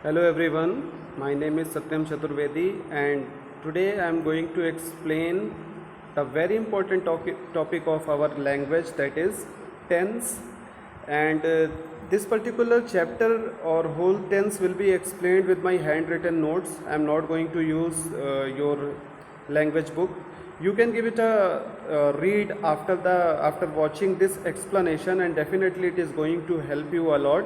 Hello everyone, my name is Satyam Chaturvedi and today I am going to explain the very important topic of our language, that is tense. And this particular chapter or whole tense will be explained with my handwritten notes. I am not going to use your language book. You can give it a read after watching this explanation, and definitely it is going to help you a lot.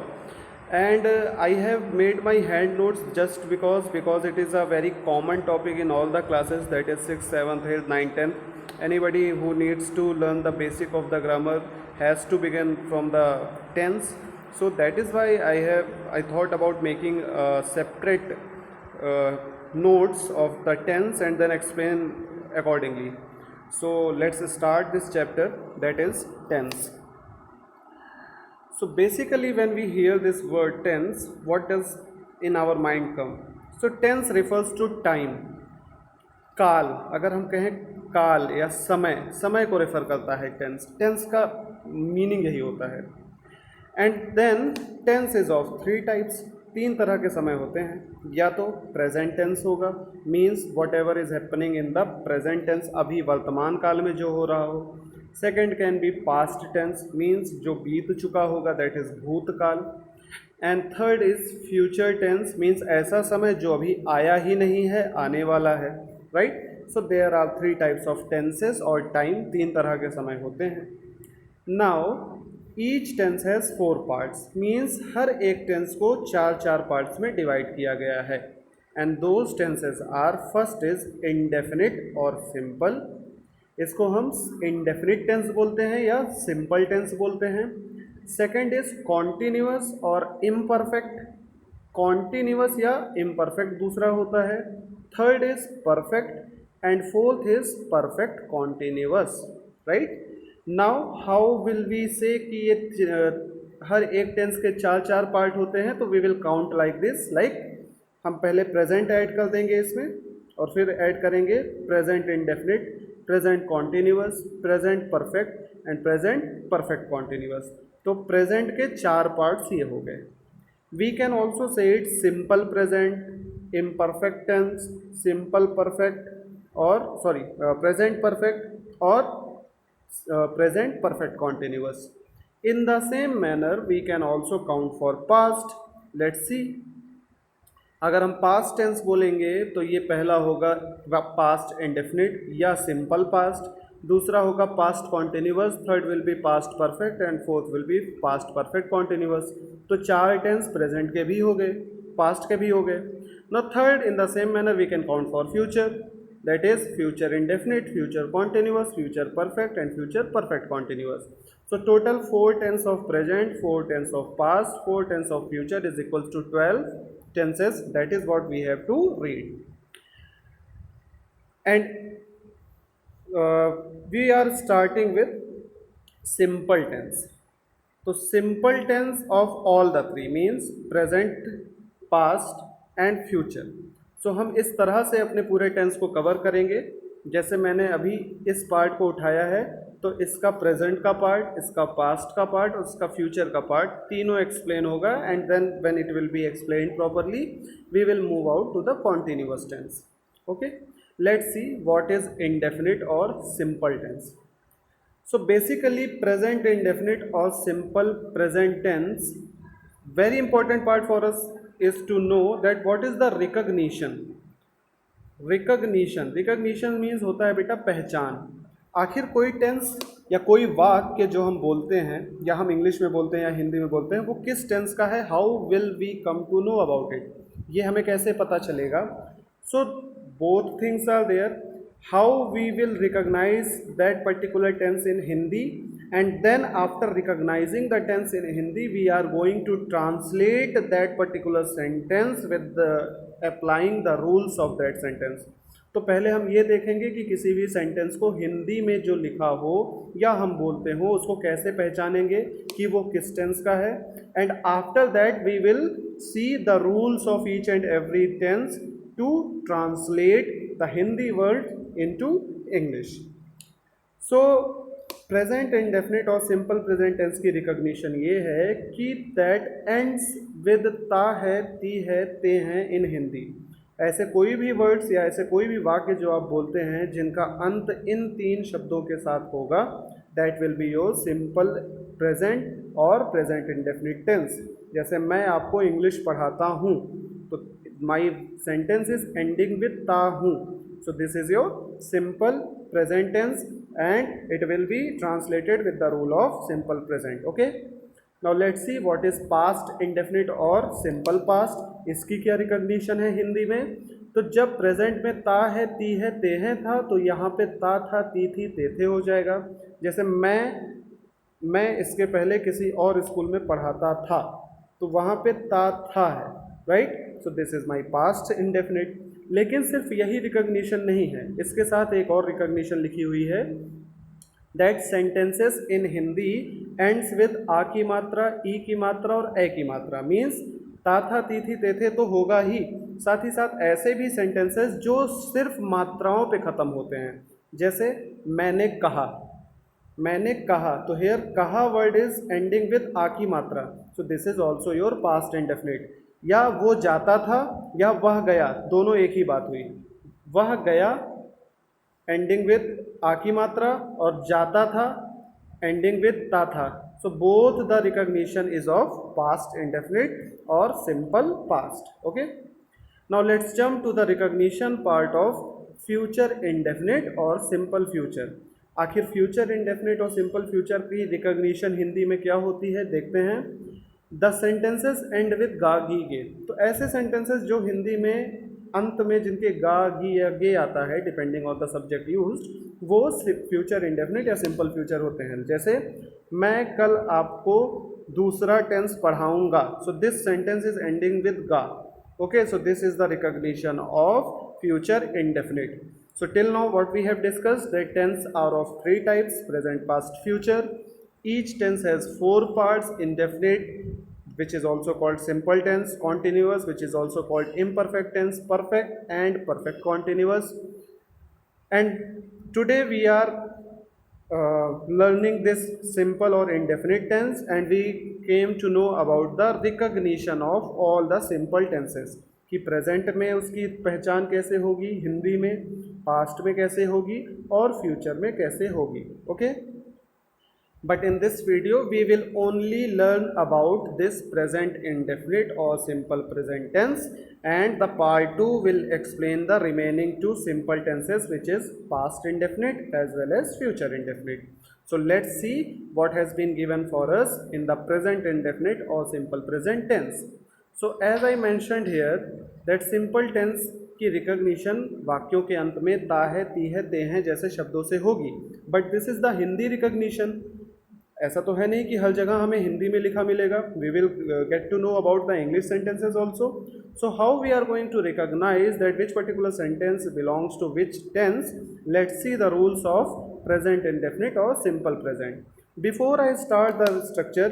And I have made my hand notes just because it is a very common topic in all the classes, that is 6th, 7th, 8th, 9th, 10th. Anybody who needs to learn the basic of the grammar has to begin from the tense. So that is why I thought about making a separate notes of the tense and then explain accordingly. So let's start this chapter, that is tense. So basically when we hear this word tense, what does in our mind come? So tense refers to time. काल, अगर हम कहें काल या समय, समय को refer करता है टेंस. टेंस का मीनिंग यही होता है. And then tense is of three types. तीन तरह के समय होते हैं. या तो प्रेजेंट टेंस होगा, means whatever is happening in the present tense, अभी वर्तमान काल में जो हो रहा हो. Second can be past tense, means जो बीत चुका होगा, दैट इज भूतकाल. And third is future tense, means ऐसा समय जो अभी आया ही नहीं है, आने वाला है. Right. So there are three types of tenses और टाइम, तीन तरह के समय होते हैं. Now each tense has four parts, means हर एक टेंस को चार चार पार्ट्स में डिवाइड किया गया है. And those tenses are, first is indefinite और सिंपल. इसको हम इंडेफिनिट टेंस बोलते हैं या सिंपल टेंस बोलते हैं. सेकेंड इज कॉन्टिन्यूअस और इम्परफेक्ट. कॉन्टिन्यूअस या इम्परफेक्ट दूसरा होता है. Third is perfect and fourth is perfect continuous. Right. Now how will we say कि ये हर एक टेंस के चार चार पार्ट होते हैं, तो we will count like this. Like हम पहले प्रेजेंट ऐड कर देंगे इसमें, और फिर ऐड करेंगे present indefinite, present continuous, present perfect and present perfect continuous. तो प्रेजेंट के चार पार्ट्स ये हो गए. We can also say it simple present, imperfect tense, simple perfect, और सॉरी प्रेजेंट परफेक्ट और present perfect continuous. In the same manner we can also count for past. Let's see. अगर हम past tense बोलेंगे तो ये पहला होगा past indefinite या सिंपल पास्ट, दूसरा होगा past continuous, third will be past perfect and fourth will be past perfect continuous. तो चार टेंस प्रेजेंट के भी हो गए, पास्ट के भी हो गए. Now third, in the same manner we can count for future, that is future indefinite, future continuous, future perfect and future perfect continuous. So total 4 tense of present, 4 tense of past, 4 tense of future is equals to 12 tenses. That is what we have to read. And we are starting with simple tense. So simple tense of all the three means present, past and future. सो हम इस तरह से अपने पूरे tense को cover करेंगे. जैसे मैंने अभी इस पार्ट को उठाया है, तो इसका प्रेजेंट का पार्ट, इसका पास्ट का पार्ट और इसका फ्यूचर का पार्ट, तीनों एक्सप्लेन होगा. And then when it will be explained properly we will move out to the continuous tense. Okay, let's see what is indefinite और simple tense. So basically present indefinite और simple present tense, very important part for us is to know that what is the recognition. recognition means होता है बेटा पहचान. आखिर कोई tense या कोई वाक्य जो हम बोलते हैं, या हम इंग्लिश में बोलते हैं या हिंदी में बोलते हैं, वो किस टेंस का है, how will we come to know about it, ये हमें कैसे पता चलेगा. So both things are there. how we will recognize that particular tense in Hindi, and then after recognizing the tense in Hindi we are going to translate that particular sentence with the applying the rules of that sentence. तो पहले हम ये देखेंगे कि किसी भी sentence को हिंदी में जो लिखा हो या हम बोलते हो उसको कैसे पहचानेंगे कि वो किस टेंस का है. And after that we will see the rules of each and every tense to translate the Hindi word into English. So present indefinite और सिंपल प्रेजेंट टेंस की रिकॉग्निशन ये है कि दैट एंड्स विद ता है, ती है, ते हैं इन हिंदी। ऐसे कोई भी वर्ड्स या ऐसे कोई भी वाक्य जो आप बोलते हैं जिनका अंत इन तीन शब्दों के साथ होगा, that will be your simple present और प्रेजेंट इंडेफिनिट टेंस। जैसे मैं आपको इंग्लिश पढ़ाता हूँ तो my sentence is ending with ता हूँ, so this is your simple present tense and it will be translated with the rule of simple present. Okay, now let's see what is past indefinite और simple past। इसकी क्या recognition है हिंदी में? तो जब present में ता है, ती है, ते हैं था तो यहाँ पे ता था, ती थी, ते थे हो जाएगा। जैसे मैं इसके पहले किसी और स्कूल में पढ़ाता था तो वहाँ पे ता था है, right. So this is my past indefinite. लेकिन सिर्फ यही रिकॉग्निशन नहीं है, इसके साथ एक और रिकॉग्निशन लिखी हुई है, that sentences in Hindi ends with आ की मात्रा, ई की मात्रा और ए की मात्रा। मीन्स ता था, ती थी, ते थे तो होगा ही, साथ ही साथ ऐसे भी सेंटेंसेस जो सिर्फ मात्राओं पे ख़त्म होते हैं। जैसे मैंने कहा, मैंने कहा, तो हेयर कहा वर्ड इज एंडिंग विद आ की मात्रा, सो this is also your past indefinite. या वो जाता था या वह गया, दोनों एक ही बात हुई। वह गया एंडिंग विद आ की मात्रा और जाता था एंडिंग विद ता था। So both the recognition is of past indefinite और simple past. Okay, now let's jump to the recognition part of future indefinite और सिंपल फ्यूचर। आखिर फ्यूचर इंडेफिनिट और सिंपल फ्यूचर की रिकॉग्निशन हिंदी में क्या होती है, देखते हैं। द सेंटेंसेस एंड विद गा, गी, गे। तो ऐसे सेंटेंसेस जो हिंदी में अंत में जिनके गा, गी या गे आता है depending on the subject used, वो फ्यूचर इंडेफिनिट या सिंपल फ्यूचर होते हैं। जैसे मैं कल आपको दूसरा टेंस पढ़ाऊंगा, so this sentence is ending with गा। Okay, so this is the recognition of future indefinite. So till now what we have discussed, that tense are of three types: present, past, future. Each tense has four parts: indefinite, which is also called simple tense; continuous, which is also called imperfect tense; perfect, and perfect continuous. And today we are learning this simple or indefinite tense, and we came to know about the recognition of all the simple tenses कि present में उसकी पहचान कैसे होगी हिंदी में, past में कैसे होगी और फ्यूचर में कैसे होगी। Okay, but in this video we will only learn about this present indefinite और simple present tense, and the part 2 will explain the remaining two simple tenses which is past indefinite as well as future indefinite. So let's see what has been given for us in the present indefinite or simple present tense. So as I mentioned here that simple tense की recognition वाक्यों के अंत में ता है, ती है, ते हैं जैसे शब्दों से होगी, but this is the Hindi recognition. ऐसा तो है नहीं कि हर जगह हमें हिंदी में लिखा मिलेगा। We will get to know about the English sentences also. So how we are going to recognise that which particular sentence belongs to which tense, let's see the rules of present indefinite or simple present. Before I start the structure,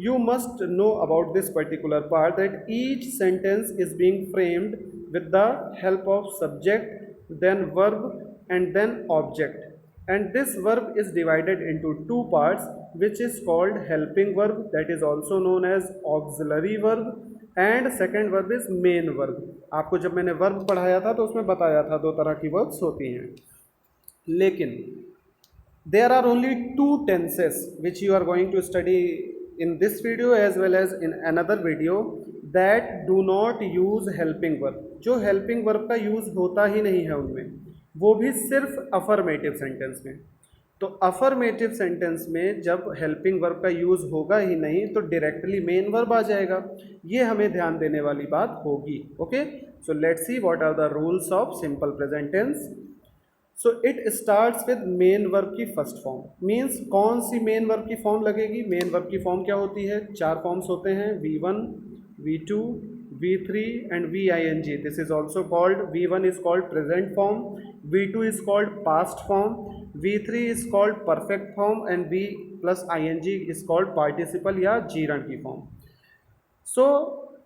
you must know about this particular part, that each sentence is being framed with the help of subject, then verb, and then object. And this verb is divided into two parts, which is called helping verb, that is also known as auxiliary verb, and second verb is main verb. आपको जब मैंने verb पढ़ाया था तो उसमें बताया था दो तरह की verbs होती हैं, लेकिन there are only two tenses which you are going to study in this video as well as in another video that do not use helping verb. जो helping verb का यूज़ होता ही नहीं है उनमें, वो भी सिर्फ affirmative sentence में। तो affirmative sentence में जब helping verb का यूज़ होगा ही नहीं तो directly main verb आ जाएगा। ये हमें ध्यान देने वाली बात होगी। Okay, so let's see what are the rules of simple present tense. So it starts with main verb की फर्स्ट फॉर्म। मीन्स कौन सी मेन वर्ब की फॉर्म लगेगी? मेन वर्ब की फॉर्म क्या होती है? चार फॉर्म्स होते हैं, V1, V2, V3 and VING. This is also called, V1 is called present form, V2 is called past form, V3 is called perfect form and V plus ING is called participle या gerund की form. So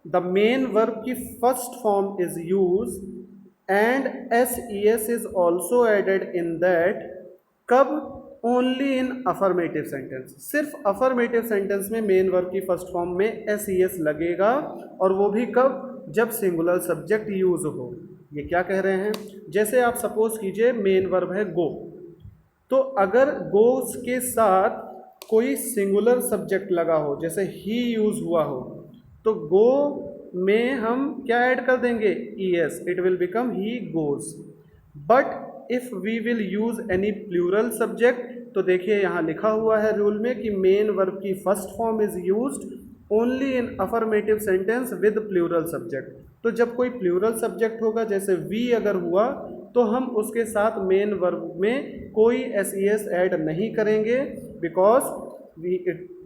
the main verb की first form is use and SES is also added in that कब? Only in affirmative sentence, सिर्फ affirmative sentence में main verb की first form में S E S लगेगा, और वो भी कब, जब सिंगुलर सब्जेक्ट यूज हो। ये क्या कह रहे हैं, जैसे आप सपोज कीजिए मेन वर्ब है गो, तो अगर गोस के साथ कोई सिंगुलर सब्जेक्ट लगा हो, जैसे ही यूज हुआ हो, तो गो में हम क्या ऐड कर देंगे, E S, it will become he goes. But if we will use any plural subject, तो देखिए यहाँ लिखा हुआ है रूल में कि मेन वर्ब की first form is used only in affirmative sentence with plural subject. तो जब कोई प्लूरल सब्जेक्ट होगा, जैसे वी अगर हुआ, तो हम उसके साथ मेन वर्ब में कोई एस ई एस ऐड नहीं करेंगे,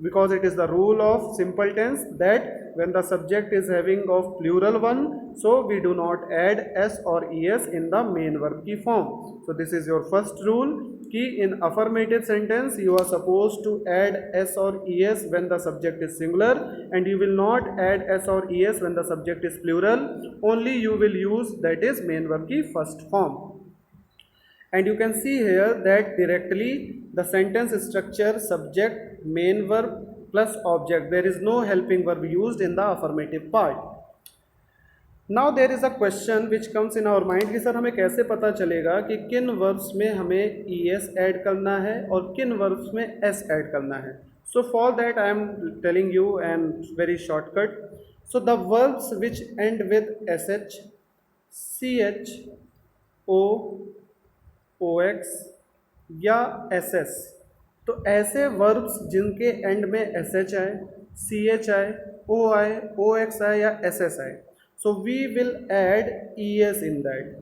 because it is the rule of simple tense that when the subject is having of plural one, so we do not add s or es in the main verb की form. So this is your first rule कि in affirmative sentence you are supposed to add s or es when the subject is singular, and you will not add s or es when the subject is plural, only you will use that is main verb की first form. And you can see here that directly the sentence structure subject main verb plus object, there is no helping verb used in the affirmative part. Now there is a question which comes in our mind कि sir हमें कैसे पता चलेगा कि किन verbs में हमें es add करना है और किन verbs में s ऐड करना है. So for that I am telling you and very shortcut. So the verbs which end with sh, ch, o, ox या ss, तो ऐसे वर्ब्स जिनके एंड में एस एच आए, सी एच आए, ओ आए, ओ एक्स आए या एस एस आए, so we will add E S in that.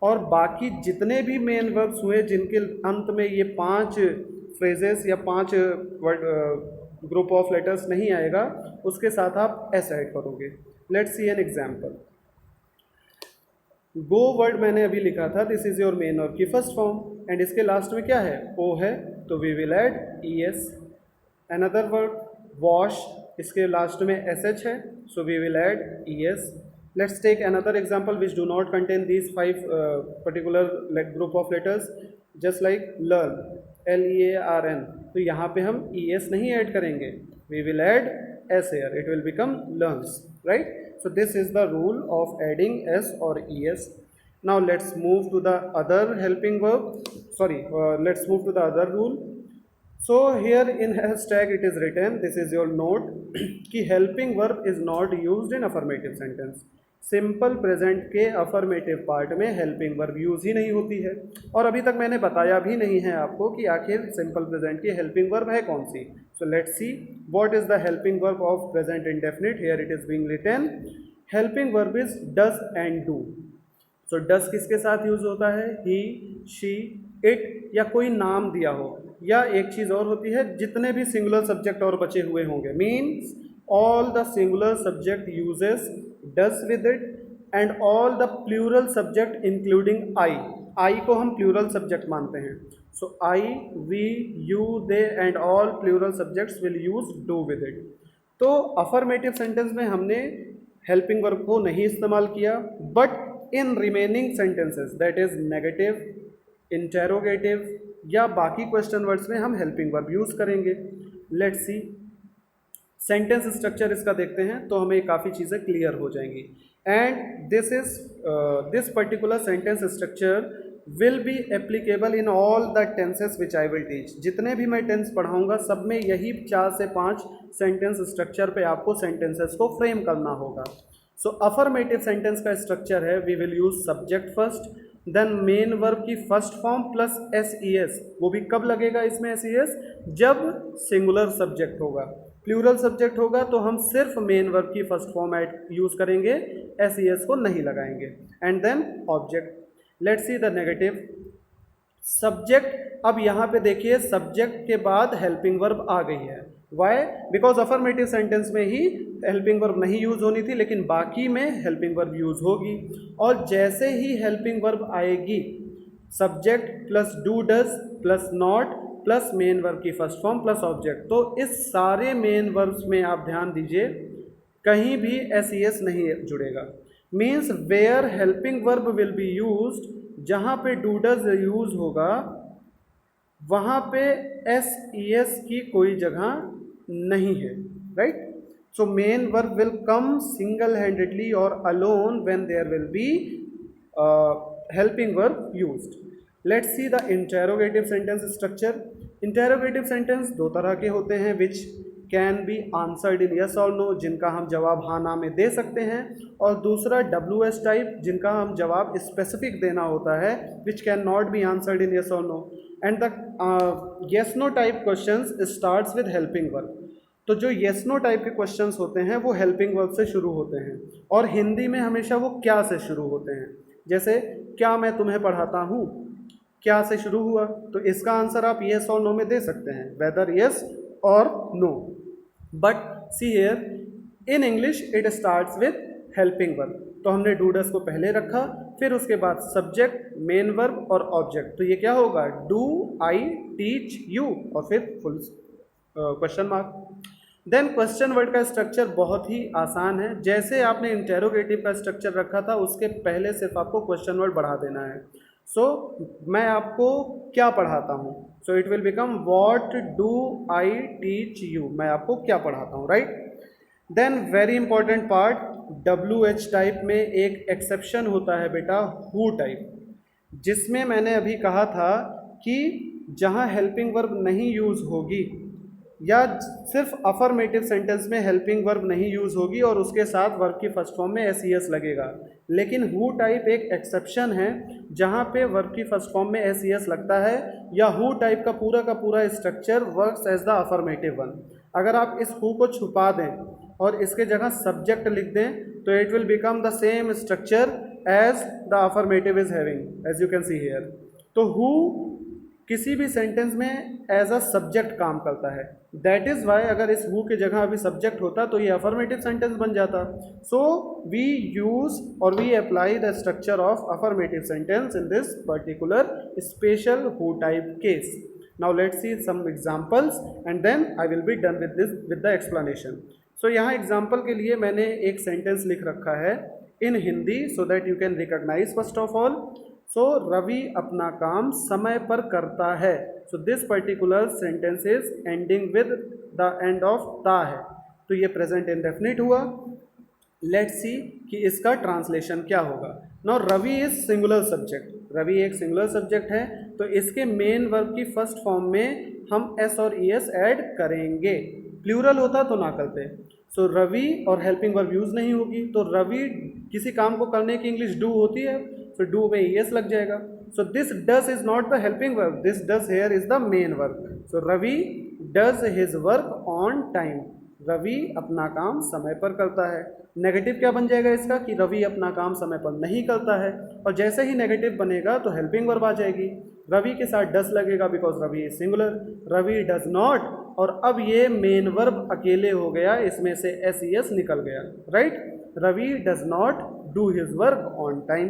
और बाकी जितने भी मेन वर्ब्स हुए जिनके अंत में ये 5 फ्रेजेस या 5 ग्रुप ऑफ लेटर्स नहीं आएगा, उसके साथ आप एस ऐड करोगे। Let's see an example. Go word मैंने अभी लिखा था, this is your main verb की फर्स्ट फॉर्म, एंड इसके लास्ट में क्या है, ओ है, तो we will add E S. Another word wash, इसके लास्ट में एस एच है, so we will add E S. Let's take another example which do not contain these 5 particular group of letters, just like learn, L E A R N, तो यहाँ पे हम E S नहीं add करेंगे, we will add S here, it will become learns, right? So this is the rule of adding s or es. Now let's move to the other helping verb. Let's move to the other rule. So here in hashtag it is written, this is your note, कि helping verb is not used in affirmative sentence. Simple present के affirmative part में helping verb use ही नहीं होती है, और अभी तक मैंने बताया भी नहीं है आपको कि आखिर सिंपल प्रेजेंट की हेल्पिंग वर्ब है कौन सी। So let's see what is the helping verb of present indefinite. Here it is being written, helping verb is does and do. So does किसके साथ यूज होता है, ही, शी, इट, या कोई नाम दिया हो, या एक चीज़ और होती है जितने भी सिंगुलर सब्जेक्ट और बचे हुए होंगे, means all the singular subject uses does with it, and all the plural subject including I को हम plural subject मानते हैं, so I, we, you, they and all plural subjects will use do with it। तो affirmative sentence में हमने helping verb को नहीं इस्तेमाल किया, but in remaining sentences that is negative, interrogative या बाकी question words में हम helping verb यूज़ करेंगे। let's see सेंटेंस स्ट्रक्चर इसका देखते हैं तो हमें काफ़ी चीज़ें क्लियर हो जाएंगी। And this particular sentence structure will be applicable in all the tenses which I will teach. जितने भी मैं टेंस पढ़ाऊंगा सब में यही 4 से 5 सेंटेंस स्ट्रक्चर पे आपको सेंटेंसेस को फ्रेम करना होगा। सो अफर्मेटिव सेंटेंस का स्ट्रक्चर है, we will use subject first, then main verb की first form plus S E S. वो भी कब लगेगा इसमें एस ई एस, जब सिंगुलर सब्जेक्ट होगा। प्लूरल सब्जेक्ट होगा तो हम सिर्फ मेन वर्ब की फर्स्ट फॉर्म यूज़ करेंगे, एस ई एस को नहीं लगाएंगे। And then object. Let's see the negative subject. अब यहाँ पे देखिए सब्जेक्ट के बाद हेल्पिंग वर्ब आ गई है। वाई? बिकॉज अफर्मेटिव सेंटेंस में ही हेल्पिंग वर्ब नहीं यूज़ होनी थी, लेकिन बाकी में हेल्पिंग वर्ब यूज़ होगी। और जैसे ही हेल्पिंग वर्ब आएगी, subject plus do does plus not plus main verb की फर्स्ट फॉर्म प्लस ऑब्जेक्ट, तो इस सारे मेन वर्ब्स में आप ध्यान दीजिए कहीं भी एस ई एस नहीं जुड़ेगा। Means where helping verb will be used, जहाँ पे डू डज यूज होगा वहाँ पे SES की कोई जगह नहीं है, right? So main verb will come single handedly और alone when there will be helping verb used. Let's see the interrogative sentence structure. Interrogative sentence दो तरह के होते हैं, which can be answered in yes or no, जिनका हम जवाब हाँ ना में दे सकते हैं, और दूसरा WS टाइप, जिनका हम जवाब स्पेसिफिक देना होता है, which can not be answered in yes or no. And the yes no type questions starts with helping verb. तो जो येस नो टाइप के क्वेश्चंस होते हैं वो हेल्पिंग वर्ब से शुरू होते हैं, और हिंदी में हमेशा वो क्या से शुरू होते हैं। जैसे क्या मैं तुम्हें पढ़ाता हूँ, क्या से शुरू हुआ, तो इसका आंसर आप येस और नो में दे सकते हैं, वेदर येस और no. But see here in English it starts with helping verb. तो हमने डू डस को पहले रखा, फिर उसके बाद सब्जेक्ट, मेन वर्ब और ऑब्जेक्ट। तो ये क्या होगा, डू आई टीच यू, और फिर full question mark. Then question word का स्ट्रक्चर बहुत ही आसान है। जैसे आपने इंटेरोगेटिव का स्ट्रक्चर रखा था, उसके पहले सिर्फ आपको क्वेश्चन वर्ड बढ़ा देना है। सो मैं आपको क्या पढ़ाता हूँ, so it will become what do I teach you, मैं आपको क्या पढ़ाता हूँ, right? Then very important part, WH type में एक एक्सेप्शन होता है बेटा, हु टाइप, जिसमें मैंने अभी कहा था कि जहाँ हेल्पिंग वर्ब नहीं यूज़ होगी, या सिर्फ अफर्मेटिव सेंटेंस में हेल्पिंग वर्ब नहीं यूज़ होगी और उसके साथ वर्ब की फर्स्ट फॉर्म में SES लगेगा। लेकिन हु टाइप एक एक्सेप्शन है, जहाँ पे वर्ब की फर्स्ट फॉर्म में SES लगता है, या हु टाइप का पूरा structure works as the affirmative one. अगर आप इस हु को छुपा दें और इसके जगह सब्जेक्ट लिख दें, तो it will become the same structure as the affirmative is having, as you can see here. तो हु किसी भी सेंटेंस में एज अ सब्जेक्ट काम करता है, दैट इज़ वाई अगर इस हु की जगह अभी सब्जेक्ट होता तो ये अफर्मेटिव सेंटेंस बन जाता। सो वी यूज और we apply the structure of affirmative sentence in this particular special who type case. Now let's see some examples and then I will be done with the explanation. So यहाँ example के लिए मैंने एक sentence लिख रखा है in Hindi, so that you can recognise first of all. So Ravi अपना काम समय पर करता है। So this particular sentence is ending with the end of ता है, तो ये प्रेजेंट इंडेफिनिट हुआ। लेट्स सी कि इसका ट्रांसलेशन क्या होगा। Now Ravi is singular subject, Ravi एक सिंगुलर सब्जेक्ट है, तो इसके मेन वर्ब की फर्स्ट फॉर्म में हम एस और ES ऐड करेंगे। प्लूरल होता तो ना करते। सो रवि और हेल्पिंग वर्ब यूज़ नहीं होगी, तो रवि किसी काम को करने की इंग्लिश डू होती है, so do में ES लग जाएगा। so this does is not the helping verb, this does here is the main verb। so Ravi does his work on time, Ravi अपना काम समय पर करता है। नेगेटिव क्या बन जाएगा इसका कि रवि अपना काम समय पर नहीं करता है, और जैसे ही नेगेटिव बनेगा तो हेल्पिंग वर्ब आ जाएगी। रवि के साथ डस लगेगा because Ravi is singular, Ravi does not, और अब ये मेन वर्ब अकेले हो गया, इसमें से SES निकल गया, right? Ravi does not do his work on time.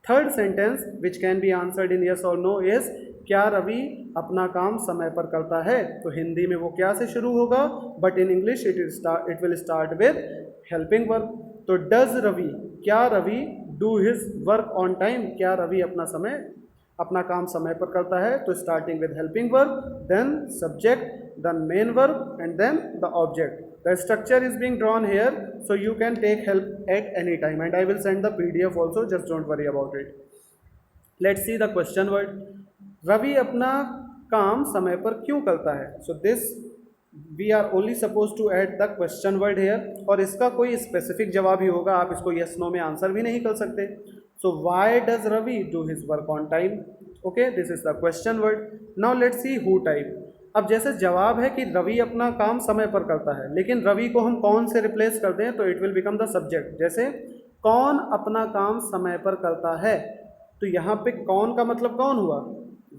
Third sentence which can be answered in yes और नो इज क्या रवि अपना काम समय पर करता है, तो हिंदी में वो क्या से शुरू होगा, but in English it will start with helping verb. तो डज रवि, क्या Ravi do his work on time, क्या रवि अपना काम समय पर करता है, तो starting with helping verb, then subject, then main verb and then the object. The structure is being drawn here, so you can take help at any time, and I will send the PDF also, just don't worry about it. Let's see the question word. Ravi अपना काम समय पर क्यों करता है? So this we are only supposed to add the question word here, और इसका कोई स्पेसिफिक जवाब ही होगा, आप इसको yes no में आंसर भी नहीं कर सकते। So why does Ravi do his work on time? Okay, this is the question word. Now let's see who type. अब जैसे जवाब है कि रवि अपना काम समय पर करता है, लेकिन रवि को हम कौन से रिप्लेस कर दें, तो it will become the subject. जैसे कौन अपना काम समय पर करता है, तो यहाँ पे कौन का मतलब कौन हुआ,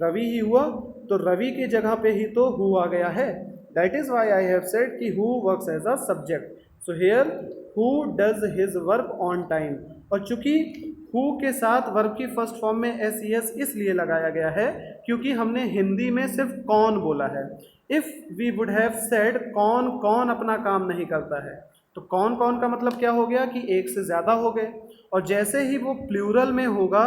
रवि ही हुआ, तो रवि की जगह पे ही तो हु आ गया है। That is why I have said कि who works as a subject. So here who does his work on time, और चूंकि हु के साथ वर्ब की फर्स्ट फॉर्म में SES इसलिए लगाया गया है क्योंकि हमने हिंदी में सिर्फ कौन बोला है। If we would have said कौन कौन अपना काम नहीं करता है, तो कौन कौन का मतलब क्या हो गया कि एक से ज़्यादा हो गए, और जैसे ही वो प्लूरल में होगा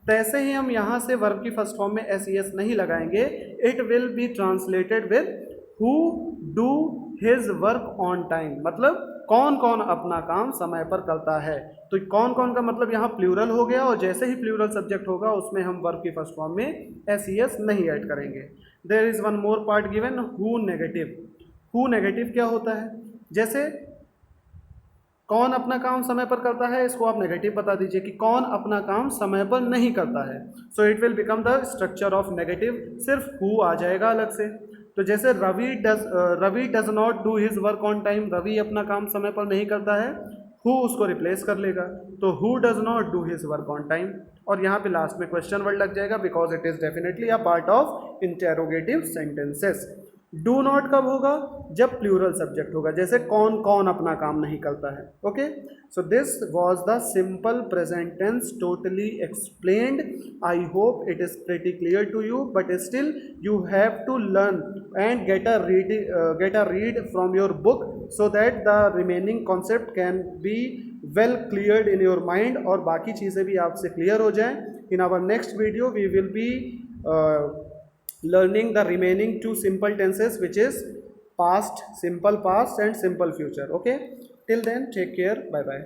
तैसे ही हम यहाँ से वर्ब की फर्स्ट फॉर्म में एस ई एस नहीं लगाएंगे, it will B translated with who do his work on time, मतलब कौन कौन अपना काम समय पर करता है। तो कौन कौन का मतलब यहाँ प्लूरल हो गया, और जैसे ही प्लूरल सब्जेक्ट होगा उसमें हम वर्ब की फर्स्ट फॉर्म में एस ई एस नहीं ऐड करेंगे। There is one more part given, who negative. Who negative क्या होता है, जैसे कौन अपना काम समय पर करता है, इसको आप नेगेटिव बता दीजिए कि कौन अपना काम समय पर नहीं करता है। So it will become the structure of negative, सिर्फ हु आ जाएगा अलग से। तो जैसे Ravi does not do his work on time, Ravi अपना काम समय पर नहीं करता है, हु उसको रिप्लेस कर लेगा, तो who does not do his work on time. और यहाँ पे लास्ट में क्वेश्चन वर्ड लग जाएगा, because it is definitely a part of interrogative sentences. Do not कब होगा, जब प्लूरल सब्जेक्ट होगा, जैसे कौन कौन अपना काम नहीं करता है। Okay, so this was the simple present tense, totally explained. I hope it is pretty clear to you, but still you have to learn and get a read from your book, so that the remaining concept can be well cleared in your mind, और बाकी चीज़ें भी आपसे clear हो जाएं। In our next video we will be learning the remaining two simple tenses, which is past, simple past and simple future. Okay, till then take care, bye bye.